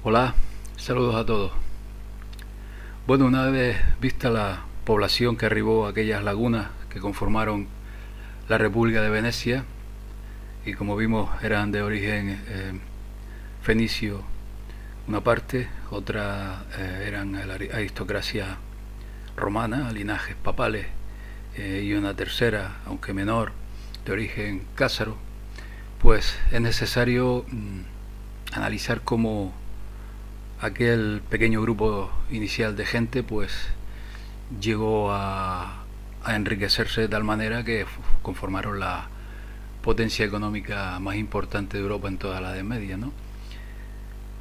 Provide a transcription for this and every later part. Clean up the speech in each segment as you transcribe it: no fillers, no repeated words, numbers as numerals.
Hola, saludos a todos. Bueno, una vez vista la población que arribó a aquellas lagunas que conformaron la República de Venecia, y como vimos eran de origen fenicio una parte, otra eran la aristocracia romana, linajes papales, y una tercera, aunque menor, de origen cásaro, pues es necesario analizar cómo aquel pequeño grupo inicial de gente pues llegó a enriquecerse de tal manera que conformaron la potencia económica más importante de Europa en toda la Edad Media, ¿no?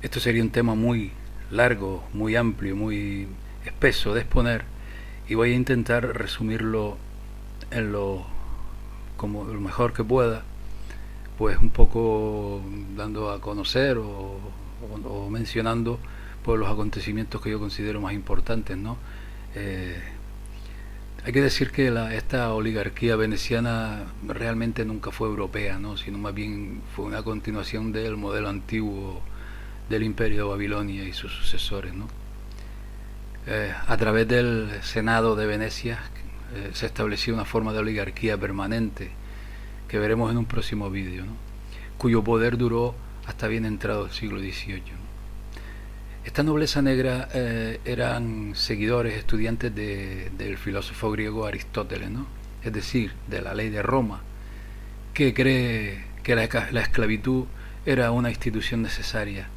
Esto sería un tema muy largo, muy amplio, muy espeso de exponer, y voy a intentar resumirlo en como lo mejor que pueda, pues un poco dando a conocer o mencionando pues los acontecimientos que yo considero más importantes, ¿no? Eh, Hay que decir que esta oligarquía veneciana realmente nunca fue europea, ¿no? Sino más bien fue una continuación del modelo antiguo del Imperio de Babilonia y sus sucesores, ¿no? A través del Senado de Venecia se estableció una forma de oligarquía permanente que veremos en un próximo vídeo, ¿no? Cuyo poder duró hasta bien entrado el siglo XVIII, ¿no? Esta nobleza negra eran seguidores, estudiantes del filósofo griego Aristóteles, ¿no? Es decir, de la ley de Roma, que cree que la esclavitud era una institución necesaria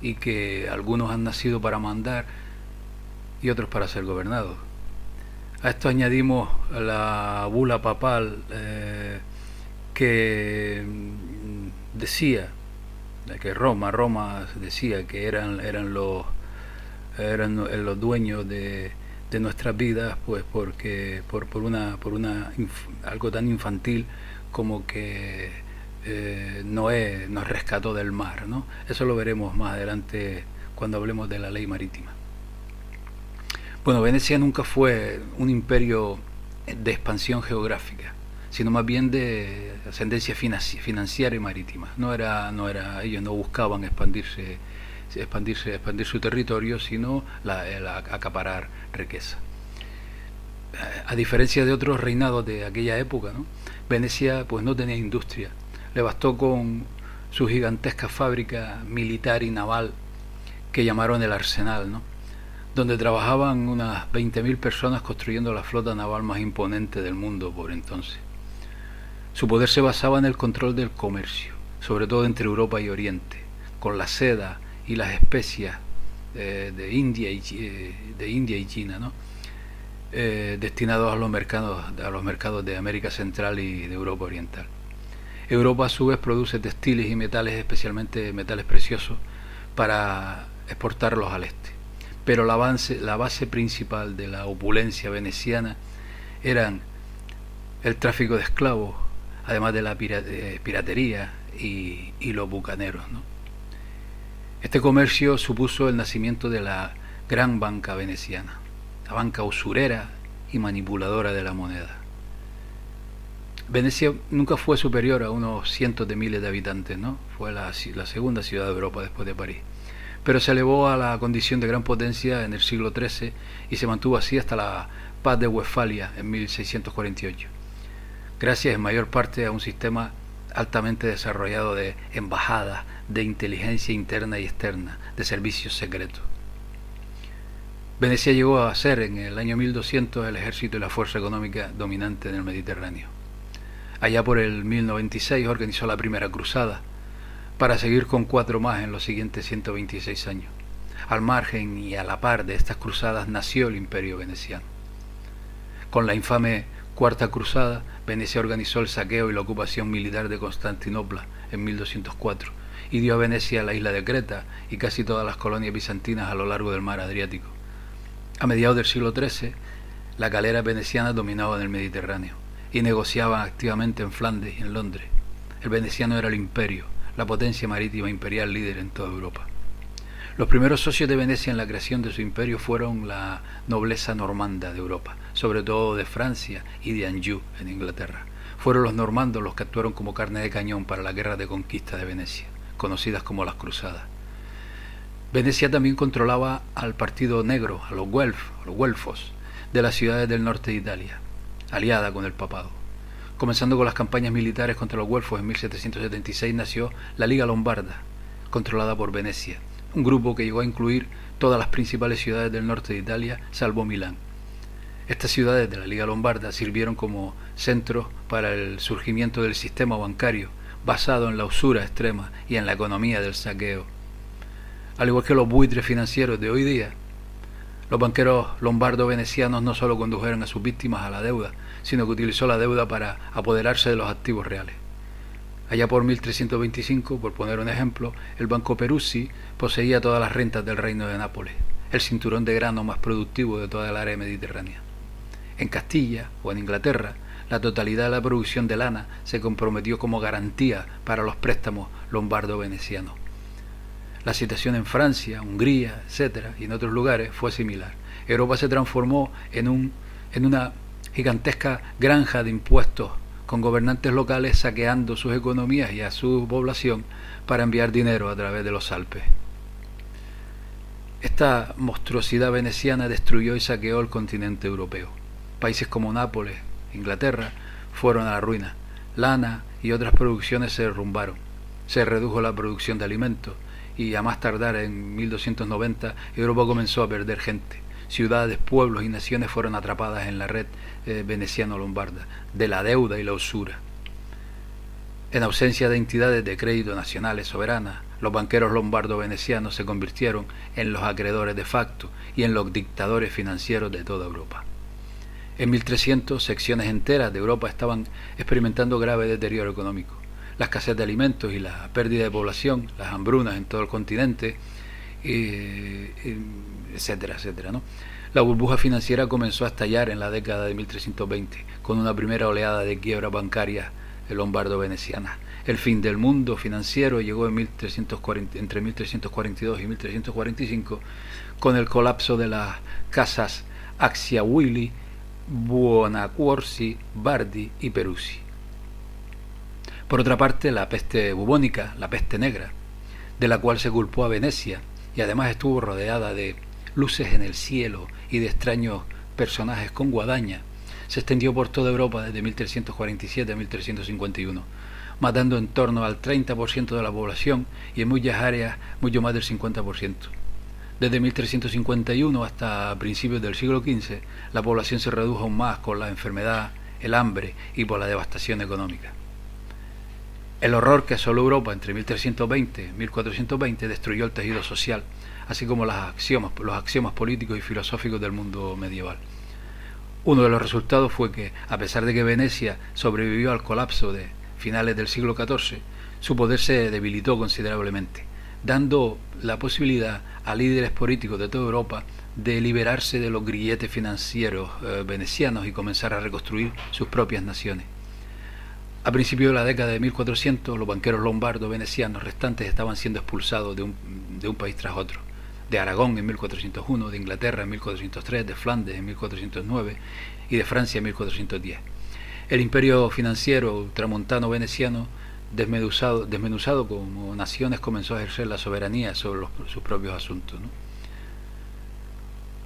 y que algunos han nacido para mandar y otros para ser gobernados. A esto añadimos la bula papal que decía que Roma decía que eran los dueños de nuestras vidas, pues porque por algo tan infantil como que Noé nos rescató del mar, ¿no? Eso lo veremos más adelante cuando hablemos de la ley marítima. Bueno, Venecia nunca fue un imperio de expansión geográfica, sino más bien de ascendencia financiera y marítima. Ellos no buscaban expandir su territorio, sino el acaparar riqueza. A diferencia de otros reinados de aquella época, ¿no? Venecia pues no tenía industria. Le bastó con su gigantesca fábrica militar y naval que llamaron el Arsenal, ¿no? Donde trabajaban unas 20.000 personas construyendo la flota naval más imponente del mundo por entonces. Su poder se basaba en el control del comercio, sobre todo entre Europa y Oriente, con la seda y las especias de India y China, ¿no? Destinados a los mercados de América Central y de Europa Oriental. Europa a su vez produce textiles y metales, especialmente metales preciosos, para exportarlos al este. Pero la base principal de la opulencia veneciana eran el tráfico de esclavos, además de la piratería y los bucaneros, ¿no? Este comercio supuso el nacimiento de la gran banca veneciana, la banca usurera y manipuladora de la moneda. Venecia nunca fue superior a unos cientos de miles de habitantes, ¿no? Fue la segunda ciudad de Europa después de París, pero se elevó a la condición de gran potencia en el siglo XIII y se mantuvo así hasta la Paz de Westfalia en 1648, gracias en mayor parte a un sistema altamente desarrollado de embajadas, de inteligencia interna y externa, de servicios secretos. Venecia llegó a ser en el año 1200 el ejército y la fuerza económica dominante en el Mediterráneo. Allá por el 1096 organizó la primera cruzada, para seguir con 4 más en los siguientes 126 años. Al margen y a la par de estas cruzadas nació el Imperio veneciano. Con la infame Cuarta Cruzada, Venecia organizó el saqueo y la ocupación militar de Constantinopla en 1204 y dio a Venecia la isla de Creta y casi todas las colonias bizantinas a lo largo del mar Adriático. A mediados del siglo XIII, las galeras venecianas dominaban el Mediterráneo y negociaban activamente en Flandes y en Londres. El veneciano era el imperio, la potencia marítima imperial líder en toda Europa. Los primeros socios de Venecia en la creación de su imperio fueron la nobleza normanda de Europa, sobre todo de Francia y de Anjou, en Inglaterra. Fueron los normandos los que actuaron como carne de cañón para las guerras de conquista de Venecia, conocidas como las Cruzadas. Venecia también controlaba al partido negro, a los güelfos, de las ciudades del norte de Italia, aliada con el papado. Comenzando con las campañas militares contra los güelfos en 1776 nació la Liga Lombarda, controlada por Venecia, un grupo que llegó a incluir todas las principales ciudades del norte de Italia, salvo Milán. Estas ciudades de la Liga Lombarda sirvieron como centros para el surgimiento del sistema bancario, basado en la usura extrema y en la economía del saqueo. Al igual que los buitres financieros de hoy día, los banqueros lombardo-venecianos no solo condujeron a sus víctimas a la deuda, sino que utilizó la deuda para apoderarse de los activos reales. Allá por 1325, por poner un ejemplo, el Banco Peruzzi poseía todas las rentas del reino de Nápoles, el cinturón de grano más productivo de toda el área mediterránea. En Castilla o en Inglaterra, la totalidad de la producción de lana se comprometió como garantía para los préstamos lombardo-venecianos. La situación en Francia, Hungría, etc., y en otros lugares fue similar. Europa se transformó en una gigantesca granja de impuestos, con gobernantes locales saqueando sus economías y a su población para enviar dinero a través de los Alpes. Esta monstruosidad veneciana destruyó y saqueó el continente europeo. Países como Nápoles, Inglaterra, fueron a la ruina. Lana y otras producciones se derrumbaron. Se redujo la producción de alimentos y a más tardar en 1290 Europa comenzó a perder gente. Ciudades, pueblos y naciones fueron atrapadas en la red veneciano-lombarda de la deuda y la usura. En ausencia de entidades de crédito nacionales soberanas, los banqueros lombardo-venecianos se convirtieron en los acreedores de facto y en los dictadores financieros de toda Europa. En 1300, secciones enteras de Europa estaban experimentando grave deterioro económico. La escasez de alimentos y la pérdida de población, las hambrunas en todo el continente, etcétera, etcétera, ¿no? La burbuja financiera comenzó a estallar en la década de 1320, con una primera oleada de quiebras bancarias lombardo-venecianas. El fin del mundo financiero llegó en entre 1342 y 1345, con el colapso de las casas Acciajuoli, Buonaccorsi, Bardi y Peruzzi. Por otra parte, la peste bubónica, la peste negra, de la cual se culpó a Venecia, y además estuvo rodeada de luces en el cielo y de extraños personajes con guadaña, se extendió por toda Europa desde 1347 a 1351, matando en torno al 30% de la población y en muchas áreas mucho más del 50%. Desde 1351 hasta principios del siglo XV, la población se redujo aún más con la enfermedad, el hambre y por la devastación económica. El horror que asoló Europa entre 1320 y 1420 destruyó el tejido social, así como los axiomas políticos y filosóficos del mundo medieval. Uno de los resultados fue que, a pesar de que Venecia sobrevivió al colapso de finales del siglo XIV, su poder se debilitó considerablemente, dando la posibilidad a líderes políticos de toda Europa de liberarse de los grilletes financieros venecianos y comenzar a reconstruir sus propias naciones. A principios de la década de 1400, los banqueros lombardos venecianos restantes estaban siendo expulsados de un país tras otro. De Aragón en 1401, de Inglaterra en 1403, de Flandes en 1409 y de Francia en 1410. El imperio financiero ultramontano veneciano, desmenuzado como naciones, comenzó a ejercer la soberanía sobre sus propios asuntos, ¿no?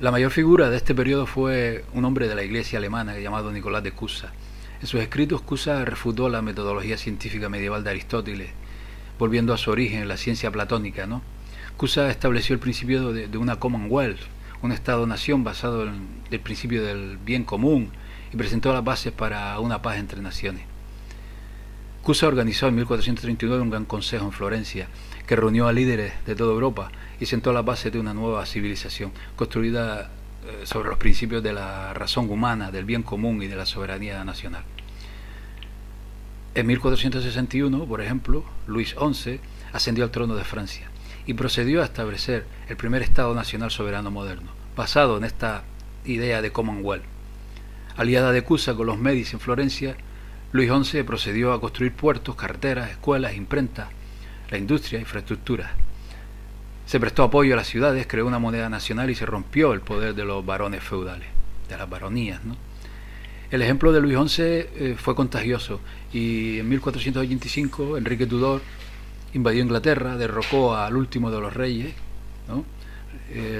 La mayor figura de este periodo fue un hombre de la iglesia alemana llamado Nicolás de Cusa. En sus escritos, Cusa refutó la metodología científica medieval de Aristóteles, volviendo a su origen en la ciencia platónica, ¿no? Cusa estableció el principio de una Commonwealth, un Estado-nación basado en el principio del bien común, y presentó las bases para una paz entre naciones. Cusa organizó en 1439 un gran consejo en Florencia, que reunió a líderes de toda Europa y sentó las bases de una nueva civilización, construida sobre los principios de la razón humana, del bien común y de la soberanía nacional. En 1461, por ejemplo, Luis XI ascendió al trono de Francia y procedió a establecer el primer Estado nacional soberano moderno, basado en esta idea de Commonwealth. Aliada de Cusa con los Medici en Florencia, Luis XI procedió a construir puertos, carreteras, escuelas, imprentas, la industria, infraestructuras. Se prestó apoyo a las ciudades, creó una moneda nacional y se rompió el poder de los varones feudales, de las baronías, ¿no? El ejemplo de Luis XI fue contagioso y en 1485 Enrique Tudor invadió Inglaterra, derrocó al último de los reyes ¿no?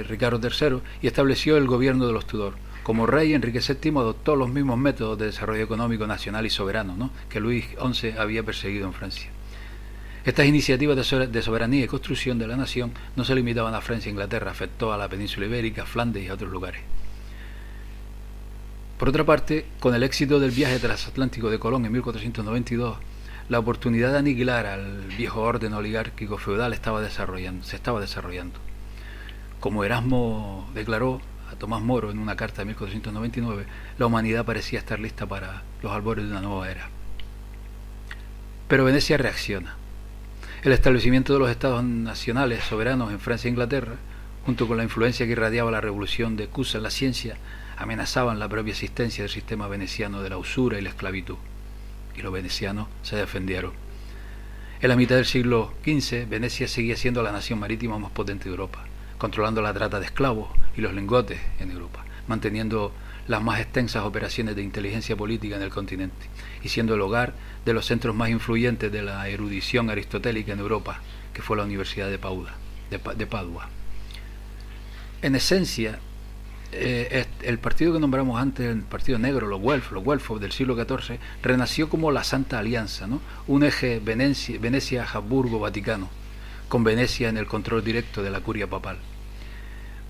Ricardo III, y estableció el gobierno de los Tudor. Como rey, Enrique VII adoptó los mismos métodos de desarrollo económico nacional y soberano, ¿no?, que Luis XI había perseguido en Francia. Estas iniciativas de soberanía y construcción de la nación no se limitaban a Francia e Inglaterra, afectó a la península ibérica, Flandes y a otros lugares. Por otra parte, con el éxito del viaje transatlántico de Colón en 1492, la oportunidad de aniquilar al viejo orden oligárquico feudal se estaba desarrollando. Como Erasmo declaró a Tomás Moro en una carta de 1499, la humanidad parecía estar lista para los albores de una nueva era. Pero Venecia reacciona. El establecimiento de los estados nacionales soberanos en Francia e Inglaterra, junto con la influencia que irradiaba la revolución de Cusa en la ciencia, amenazaban la propia existencia del sistema veneciano de la usura y la esclavitud. Y los venecianos se defendieron. En la mitad del siglo XV, Venecia seguía siendo la nación marítima más potente de Europa, controlando la trata de esclavos y los lingotes en Europa, manteniendo las más extensas operaciones de inteligencia política en el continente y siendo el hogar de los centros más influyentes de la erudición aristotélica en Europa, que fue la Universidad de Padua. En esencia, el partido que nombramos antes, el partido negro, los Guelfos del siglo XIV, renació como la Santa Alianza, ¿no?, un eje Venecia-Habsburgo-Vaticano, con Venecia en el control directo de la curia papal.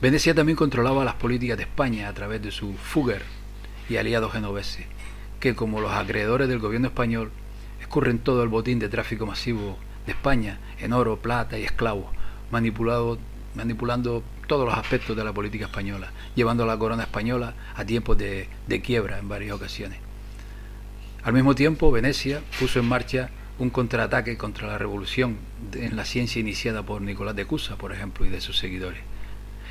Venecia también controlaba las políticas de España a través de su Fugger y aliados genoveses, que como los acreedores del gobierno español escurren todo el botín de tráfico masivo de España en oro, plata y esclavos, manipulando todos los aspectos de la política española, llevando a la corona española a tiempos de quiebra en varias ocasiones. Al mismo tiempo, Venecia puso en marcha un contraataque contra la revolución en la ciencia iniciada por Nicolás de Cusa, por ejemplo, y de sus seguidores.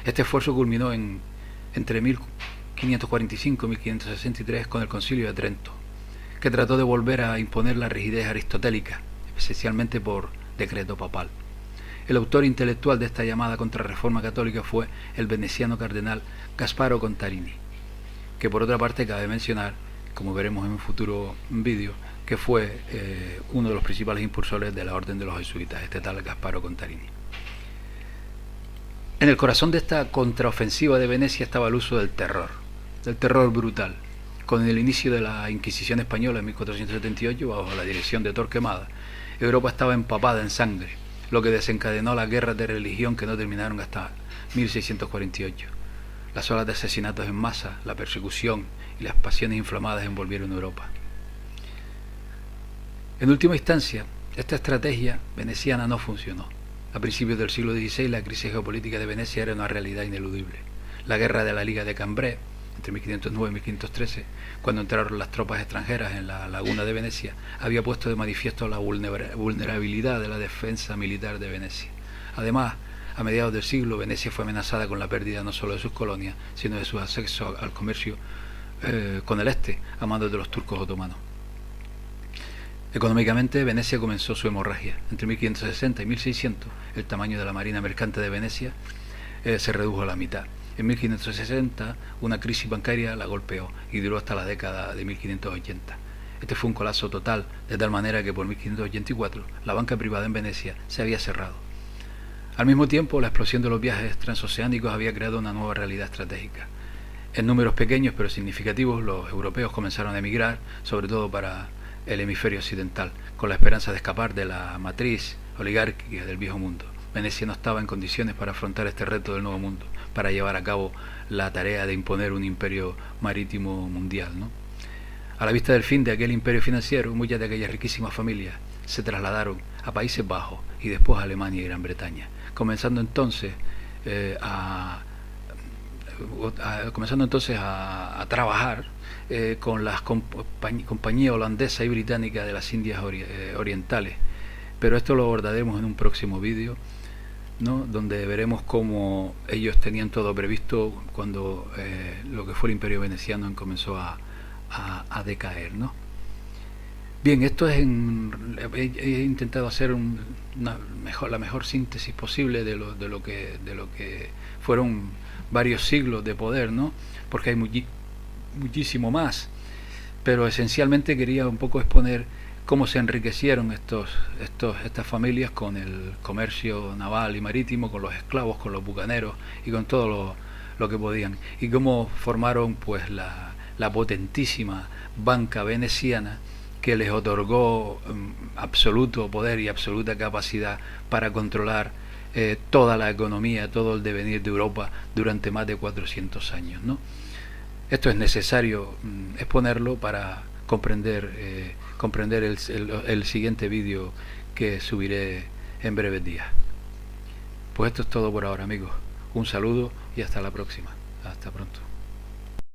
Este esfuerzo culminó entre 1545 y 1563 con el Concilio de Trento, que trató de volver a imponer la rigidez aristotélica, especialmente por decreto papal. El autor intelectual de esta llamada contrarreforma católica fue el veneciano cardenal Gasparo Contarini, que por otra parte cabe mencionar, como veremos en un futuro vídeo, que fue uno de los principales impulsores de la orden de los jesuitas, este tal Gasparo Contarini. En el corazón de esta contraofensiva de Venecia estaba el uso del terror brutal. Con el inicio de la Inquisición española en 1478, bajo la dirección de Torquemada, Europa estaba empapada en sangre, lo que desencadenó las guerras de religión que no terminaron hasta 1648. Las olas de asesinatos en masa, la persecución y las pasiones inflamadas envolvieron Europa. En última instancia, esta estrategia veneciana no funcionó. A principios del siglo XVI, la crisis geopolítica de Venecia era una realidad ineludible. La guerra de la Liga de Cambrai, entre 1509 y 1513, cuando entraron las tropas extranjeras en la laguna de Venecia, había puesto de manifiesto la vulnerabilidad de la defensa militar de Venecia. Además, a mediados del siglo, Venecia fue amenazada con la pérdida no solo de sus colonias, sino de su acceso al comercio con el este, a manos de los turcos otomanos. Económicamente, Venecia comenzó su hemorragia. Entre 1560 y 1600, el tamaño de la marina mercante de Venecia se redujo a la mitad. En 1560, una crisis bancaria la golpeó y duró hasta la década de 1580. Este fue un colapso total, de tal manera que por 1584 la banca privada en Venecia se había cerrado. Al mismo tiempo, la explosión de los viajes transoceánicos había creado una nueva realidad estratégica. En números pequeños pero significativos, los europeos comenzaron a emigrar, sobre todo para el hemisferio occidental, con la esperanza de escapar de la matriz oligárquica del viejo mundo. Venecia no estaba en condiciones para afrontar este reto del nuevo mundo, para llevar a cabo la tarea de imponer un imperio marítimo mundial, ¿no? A la vista del fin de aquel imperio financiero, muchas de aquellas riquísimas familias se trasladaron a Países Bajos y después a Alemania y Gran Bretaña, comenzando entonces a trabajar con las compañías holandesa y británica de las Indias Orientales. Pero esto lo abordaremos en un próximo vídeo, ¿no?, donde veremos cómo ellos tenían todo previsto cuando lo que fue el imperio veneciano comenzó a decaer, ¿no? Bien, esto es he intentado hacer la mejor síntesis posible de lo que fueron varios siglos de poder, ¿no? Porque hay muchísimo más, pero esencialmente quería un poco exponer cómo se enriquecieron estas familias con el comercio naval y marítimo, con los esclavos, con los bucaneros y con todo lo que podían, y cómo formaron pues la potentísima banca veneciana que les otorgó absoluto poder y absoluta capacidad para controlar toda la economía, todo el devenir de Europa durante más de 400 años, ¿no? Esto es necesario exponerlo para comprender el siguiente vídeo que subiré en breves días. Pues esto es todo por ahora, amigos. Un saludo y hasta la próxima. Hasta pronto.